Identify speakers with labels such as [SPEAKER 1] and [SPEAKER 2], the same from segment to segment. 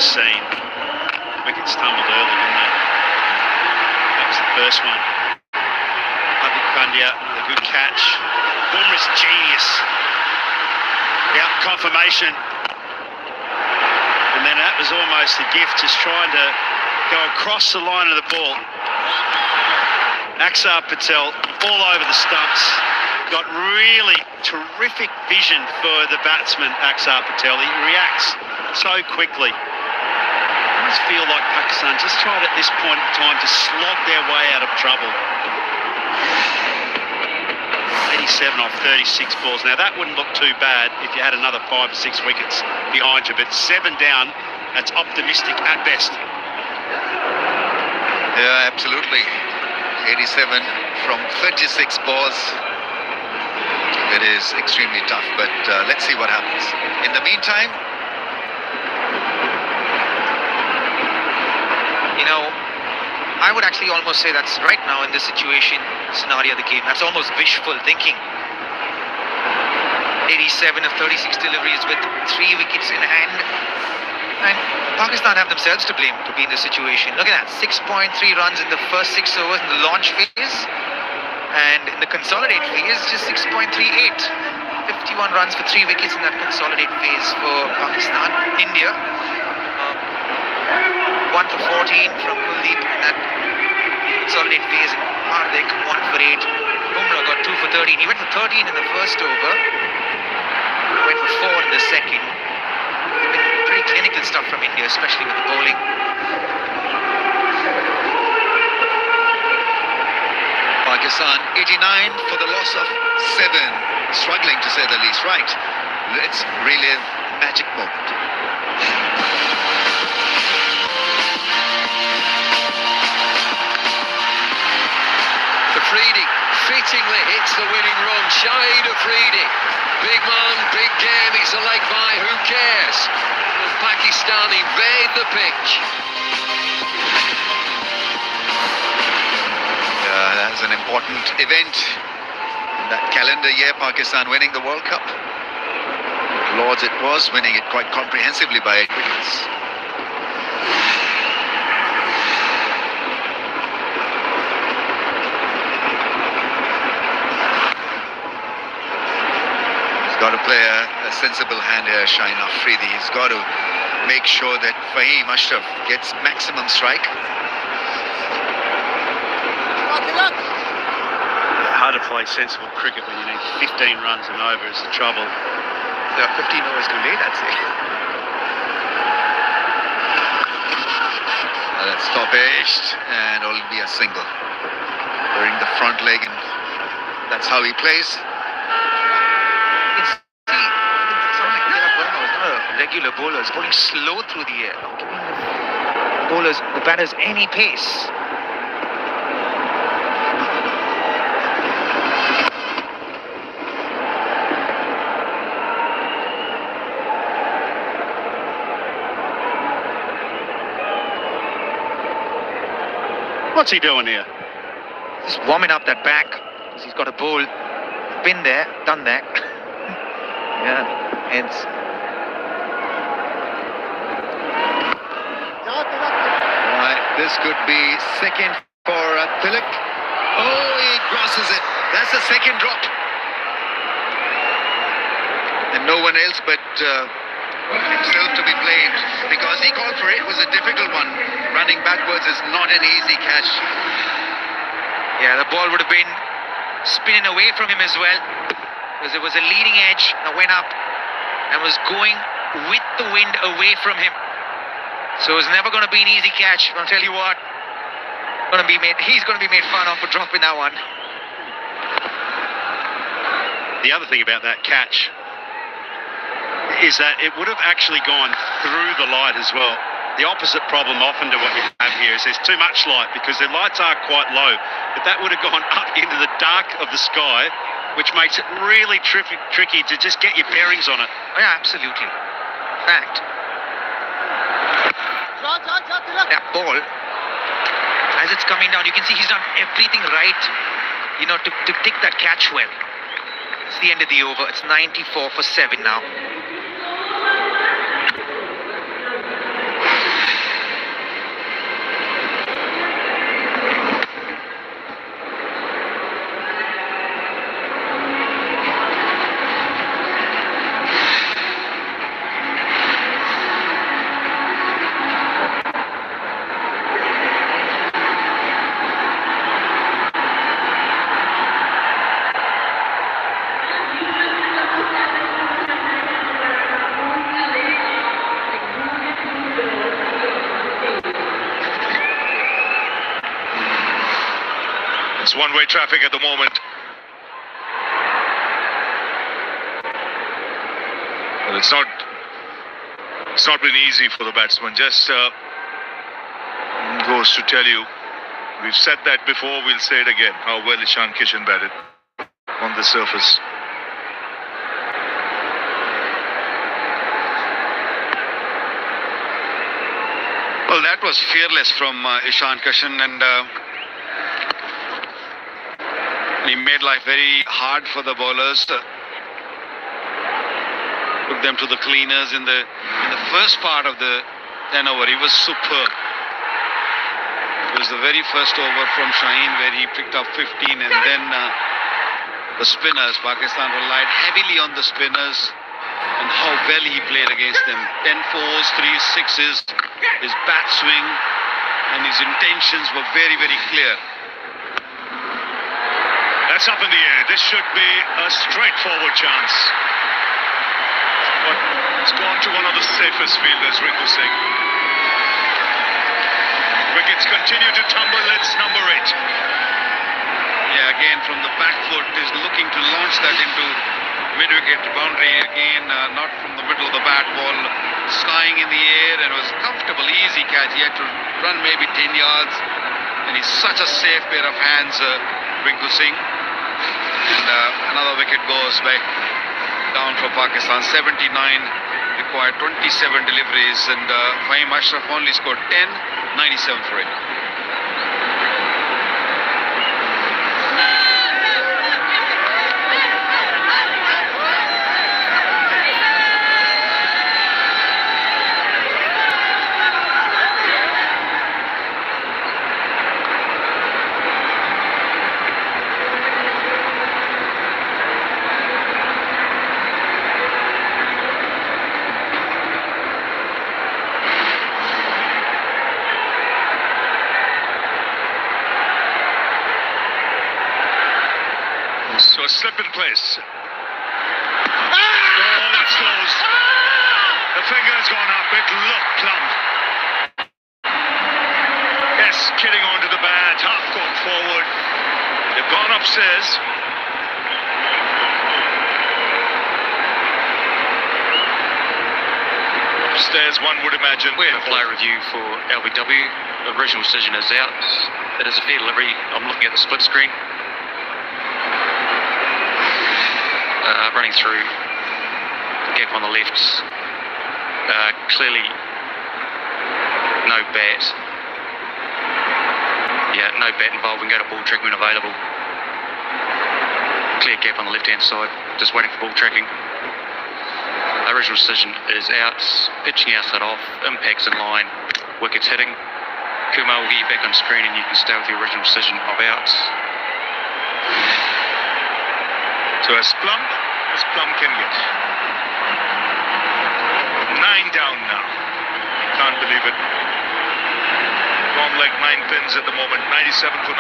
[SPEAKER 1] seen. Wickets tumbled early, didn't they? That was the first one. Hardik Pandya, another good catch. Bumrah's genius. Yeah, confirmation. And then that was almost a gift, just trying to go across the line of the ball. Axar Patel all over the stumps. Got really terrific vision for the batsman, Axar Patel. He reacts so quickly. I almost feel like Pakistan just tried at this point in time to slog their way out of trouble. 87 off 36 balls. Now that wouldn't look too bad if you had another 5 or 6 wickets behind you, but 7 down, that's optimistic at best.
[SPEAKER 2] Yeah, absolutely. 87 from 36 balls. It is extremely tough, but let's see what happens. In the meantime,
[SPEAKER 3] you know, I would actually almost say that's right now in this situation, scenario of the game, that's almost wishful thinking. 87 of 36 deliveries with 3 wickets in hand. And Pakistan have themselves to blame to be in this situation. Look at that, 6.3 runs in the first 6 overs in the launch phase. And in the consolidate phase, just 6.38. 51 runs for 3 wickets in that consolidate phase for Pakistan. India, 1 for 14 from Kuldeep in that consolidate phase. And Hardik, 1 for 8. Bumrah got 2 for 13. He went for 13 in the first over. Went for 4 in the second. Pretty clinical stuff from India, especially with the bowling.
[SPEAKER 2] Pakistan 89 for the loss of 7. Struggling to say the least. Right, let's relive magic moment.
[SPEAKER 4] Afridi fittingly hits the winning run. Shahid Afridi. Big man, big game, he's a leg by, who cares? And Pakistan invade the pitch.
[SPEAKER 2] That was an important event in that calendar year, Pakistan winning the World Cup. Lords it was, winning it quite comprehensively by 8 wickets. Got to play a sensible hand here, Shahid Afridi. He's got to make sure that Fahim Ashraf gets maximum strike.
[SPEAKER 1] Hard to play sensible cricket when you need 15 runs and over is the trouble.
[SPEAKER 3] There are 15 overs too late, I'd say.
[SPEAKER 2] That's top edged, and it'll be a single. Wearing the front leg, and that's how he plays.
[SPEAKER 3] Regular bowlers bowling slow through the air, not giving the bowlers, the batters, any pace.
[SPEAKER 1] What's he doing here?
[SPEAKER 3] Just warming up that back, because he's got a bowl. Been there, done that. Yeah, heads.
[SPEAKER 2] This could be second for Tilak. Oh, he crosses it. That's a second drop. And no one else but himself to be blamed, because he called for it. It was a difficult one. Running backwards is not an easy catch.
[SPEAKER 3] Yeah, the ball would have been spinning away from him as well, because it was a leading edge that went up and was going with the wind away from him. So it's never going to be an easy catch. I'll tell you what, he's going to be made fun of for dropping that one.
[SPEAKER 1] The other thing about that catch is that it would have actually gone through the light as well. The opposite problem often to what you have here is there's too much light, because the lights are quite low, but that would have gone up into the dark of the sky, which makes it really tricky to just get your bearings on it.
[SPEAKER 3] Oh, yeah, absolutely. Fact. That ball, as it's coming down, you can see he's done everything right, you know, to take that catch well. It's the end of the over. It's 94 for 7 now.
[SPEAKER 5] It's one-way traffic at the moment. Well, it's not been easy for the batsman. Just goes to tell you, we've said that before, we'll say it again, how well Ishan Kishan batted on the surface.
[SPEAKER 2] Well, that was fearless from Ishan Kishan, and he made life very hard for the bowlers. Took them to the cleaners in the first part of the 10 over. He was superb. It was the very first over from Shaheen where he picked up 15, and then the spinners. Pakistan relied heavily on the spinners, and how well he played against them. 10 fours, 3 sixes. His bat swing and his intentions were very, very clear.
[SPEAKER 5] That's up in the air. This should be a straightforward chance. But it's gone to one of the safest fielders, Rinku Singh. Wickets continue to tumble. It's number 8.
[SPEAKER 2] Yeah, again from the back foot is looking to launch that into mid-wicket boundary again, not from the middle of the bat. Ball skying in the air, and it was comfortable, easy catch. He had to run maybe 10 yards, and he's such a safe pair of hands, Rinku Singh. And another wicket goes back down for Pakistan. 79 required 27 deliveries, and Fahim Ashraf only scored 10, 97 for it.
[SPEAKER 5] So a slip in place. Oh, that's close. The finger's gone up. It looked plumb. Yes, kidding onto the bat. Half court forward. They've gone upstairs. Upstairs, one would imagine.
[SPEAKER 6] We have a play review for LBW. The original decision is out. It is a fair delivery. I'm looking at the split screen. Running through the gap on the left. Clearly no bat. Yeah, no bat involved. We can go to ball tracking when available. Clear gap on the left hand side. Just waiting for ball tracking. Original decision is out. Pitching outside off. Impacts in line. Wickets hitting. Kumar will get you back on screen, and you can stay with the original decision of out.
[SPEAKER 5] So as Plum can get. 9 down now. Can't believe it. Long leg 9 pins at the moment. 97 for 9.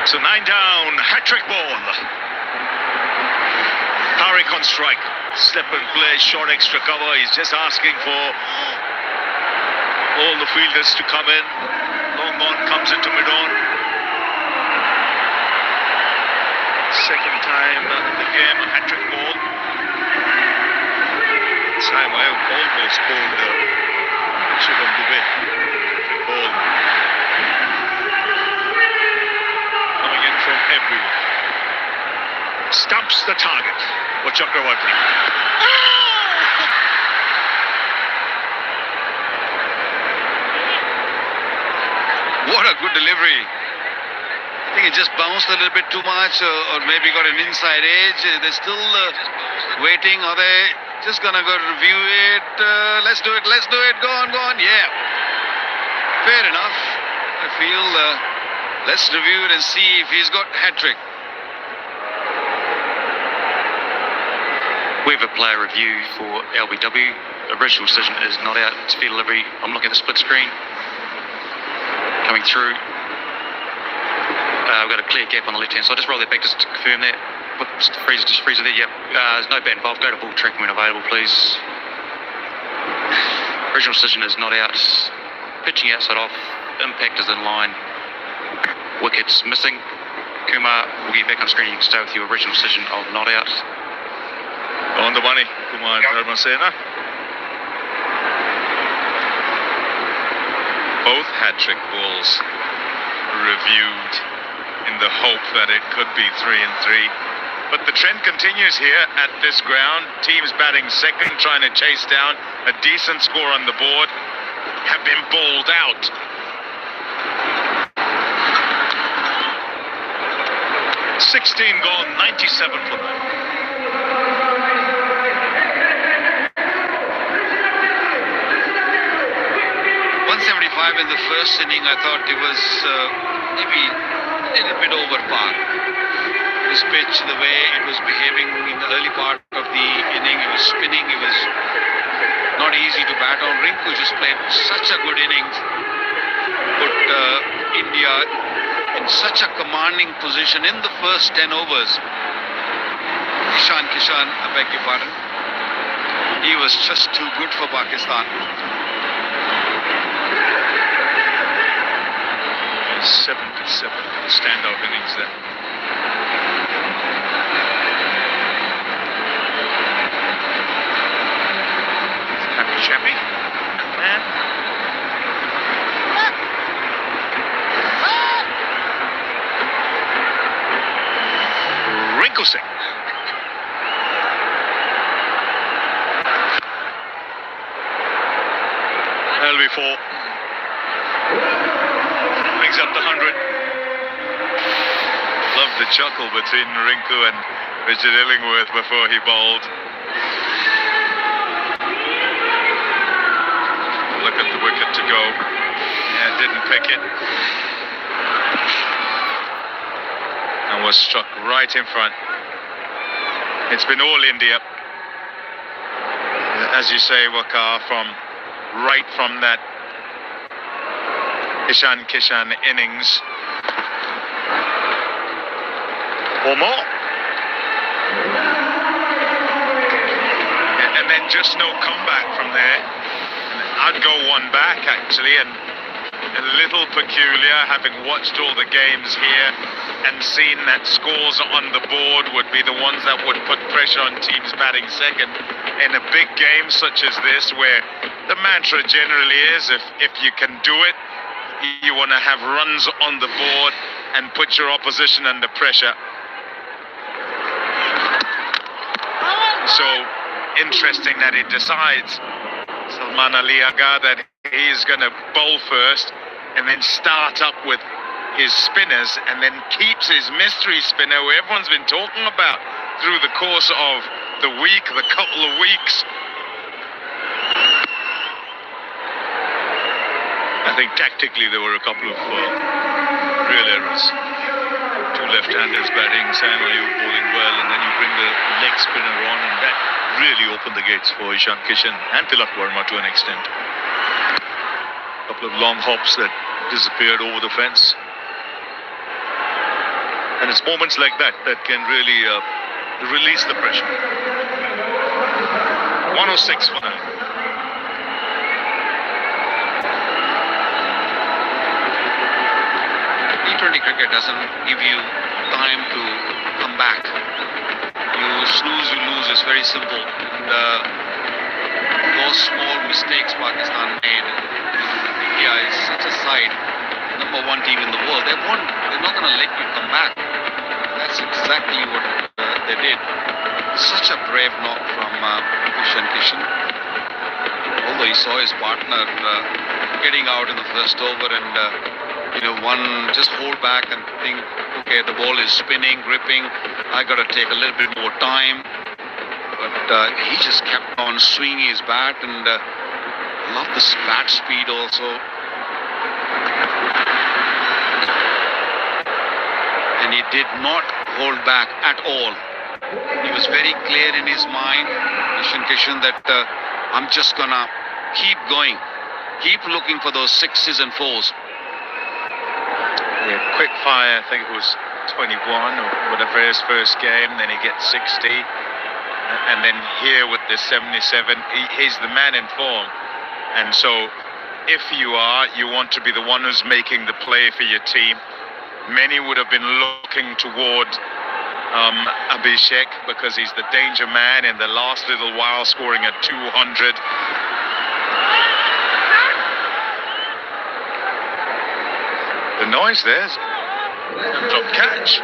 [SPEAKER 5] So 9 down, hat-trick ball. Tariq on strike. Step and play, short extra cover. He's just asking for all the fielders to come in. Long on comes into mid-on. Second time in the game, a hat-trick ball. This time I have almost called Shivam Dubey. Ball. From everywhere. Stumps the target for Chakravarti.
[SPEAKER 2] What a good delivery. I think it just bounced a little bit too much, or maybe got an inside edge. They're still waiting. Are they just gonna go review it? Let's do it. Go on. Yeah. Fair enough. I feel let's review it and see if he's got hat-trick.
[SPEAKER 6] We have a player review for LBW. Original decision is not out. It's fair delivery. I'm looking at the split screen. Coming through. We've got a clear gap on the left-hand side. Just roll that back just to confirm that. Just freeze it there. Yep. There's no bat involved. Go to ball tracking when available, please. Original decision is not out. Pitching outside off. Impact is in line. Wickets missing. Kumar will get back on screen. You can stay with your original decision of not out.
[SPEAKER 5] On the money, Kumar Dharmasena. Both hat-trick balls reviewed in the hope that it could be 3-3. But the trend continues here at this ground. Teams batting second, trying to chase down a decent score on the board, have been bowled out. $16 gone, 97 for them.
[SPEAKER 2] 175 in the first inning. I thought it was maybe a little bit over par. This pitch, the way it was behaving in the early part of the inning, it was spinning. It was not easy to bat on. Rinku just played such a good innings. Put India in such a commanding position in the first 10 overs. Kishan, I beg your pardon. He was just too good for Pakistan.
[SPEAKER 5] 77 standout innings there. Happy Chappy. Man. Rinku Singh. LV4. Brings up the 100. Loved the chuckle between Rinku and Richard Illingworth before he bowled. Look at the wicket to go. Yeah, didn't pick it. And was struck right in front. It's been all India. As you say, Waqar, right from that Kishan innings. Or more. And then just no comeback from there. I'd go one back actually, and a little peculiar having watched all the games here and seen that scores on the board would be the ones that would put pressure on teams batting second. In a big game such as this, where the mantra generally is if you can do it, you want to have runs on the board and put your opposition under pressure. So interesting that it decides, Salman Ali Agha, that he's going to bowl first and then start up with his spinners and then keeps his mystery spinner who everyone's been talking about through the course of the week, the couple of weeks. I think tactically there were a couple of real errors. Two left-handers batting, Sam Ayub bowling well, and then you bring the leg spinner on, and that really opened the gates for Ishan Kishan and Tilak Verma to an extent. A couple of long hops that disappeared over the fence. And it's moments like that that can really release the pressure. 106 for now.
[SPEAKER 2] T20 cricket doesn't give you time to come back. You snooze, you lose. It's very simple. And those small mistakes Pakistan made. India is such a side, #1 team in the world. They're not going to let you come back. That's exactly what they did. Such a brave knock from Ishan Kishan. Although he saw his partner getting out in the first over and one just hold back and think, okay, the ball is spinning, gripping, I got to take a little bit more time. But he just kept on swinging his bat, and love this bat speed also. and he did not hold back at all. He was very clear in his mind, Ishan Kishan, that I'm just gonna keep going, keep looking for those sixes and fours.
[SPEAKER 5] Yeah, quick fire, I think it was 21 or whatever his first game, then he gets 60. And then here with the 77, he's the man in form. And so if you want to be the one who's making the play for your team. Many would have been looking toward Abhishek because he's the danger man in the last little while, scoring at 200. The noise there, drop catch.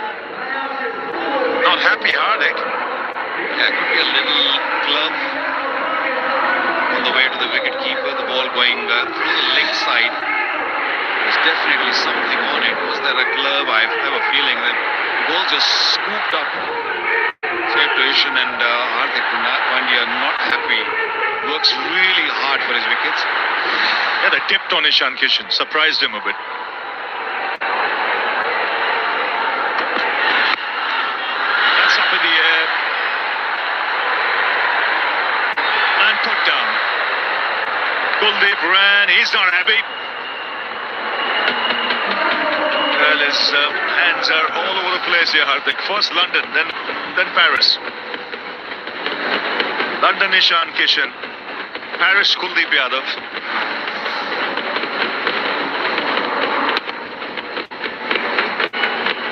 [SPEAKER 5] Not happy, Hardik.
[SPEAKER 2] There could be a little glove on the way to the wicket keeper. The ball going through the leg side. There's definitely something on it. Was there a glove? I have a feeling that the ball just scooped up. Safe to Ishan, and Hardik Pandya not happy. Works really hard for his wickets.
[SPEAKER 5] Yeah, they tipped on Ishan Kishan, surprised him a bit. That's up in the air. And put down. Kuldeep ran, he's not happy. Well, his hands are all over the place here, Hardik. First London, then Paris. London Ishan Kishan, Paris Kuldeep Yadav.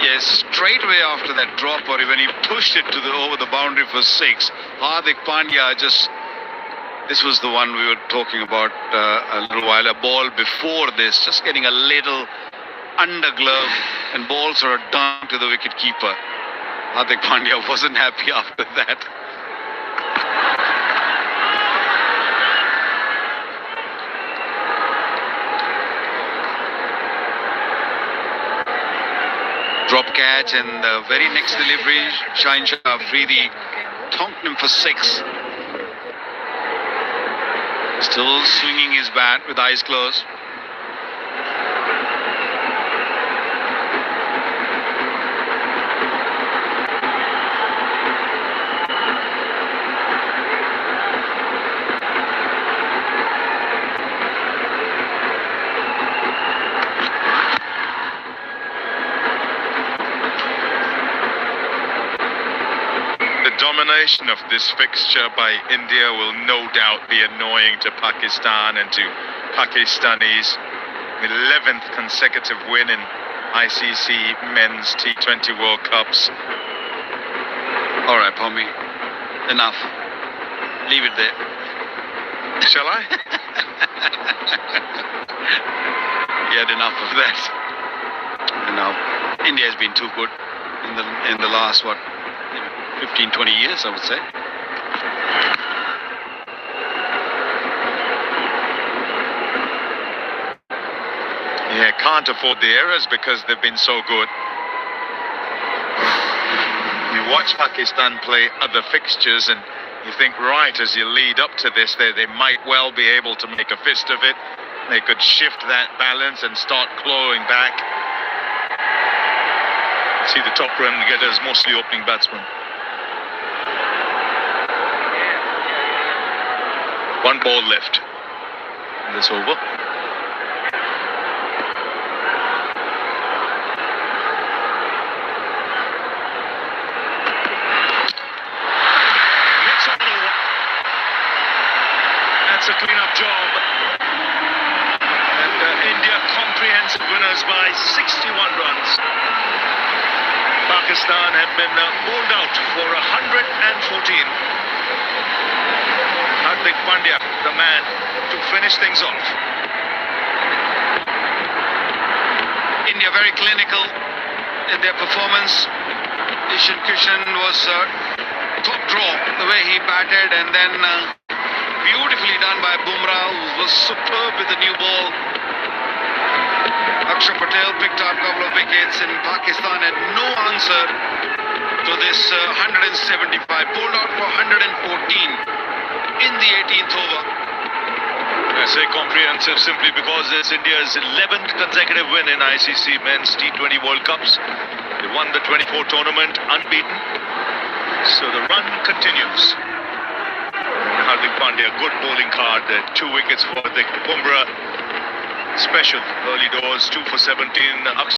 [SPEAKER 2] Yes, straight away after that drop, or when he pushed it to over the boundary for 6, Hardik Pandya this was the one we were talking about a little while. A ball before this, just getting a little under glove, and balls are down to the wicket keeper. Hardik Pandya wasn't happy after that. Drop catch, and the very next delivery, Shaheen Shah Afridi tonked him for 6. Still swinging his bat with eyes closed.
[SPEAKER 5] Domination of this fixture by India will no doubt be annoying to Pakistan and to Pakistanis. 11th consecutive win in ICC Men's T20 World Cups.
[SPEAKER 2] All right, Pommy, enough. Leave it there.
[SPEAKER 5] Shall I?
[SPEAKER 2] You had enough of that. And now India has been too good in the last 15, 20 years, I would say.
[SPEAKER 5] Yeah, can't afford the errors because they've been so good. You watch Pakistan play other fixtures and you think, right, as you lead up to this, they might well be able to make a fist of it. They could shift that balance and start clawing back. See the top run getters, mostly opening batsmen. One ball left in this over. That's all. That's a clean-up job. And India comprehensive winners by 61 runs. Pakistan have been bowled out for 114. Hardik Pandya, the man to finish things off.
[SPEAKER 2] India very clinical in their performance. Ishan Kishan was top draw the way he batted, and then beautifully done by Bumrah, who was superb with the new ball. Akshar Patel picked up a couple of wickets, and Pakistan had no answer to this 175. Bowled out for 114. In the 18th over.
[SPEAKER 7] I say comprehensive simply because it's India's 11th consecutive win in ICC Men's T20 World Cups. They won the 24 tournament unbeaten. So the run continues. Hardik Pandya, good bowling card there. 2 wickets for the Bumrah. Special early doors, 2 for 17.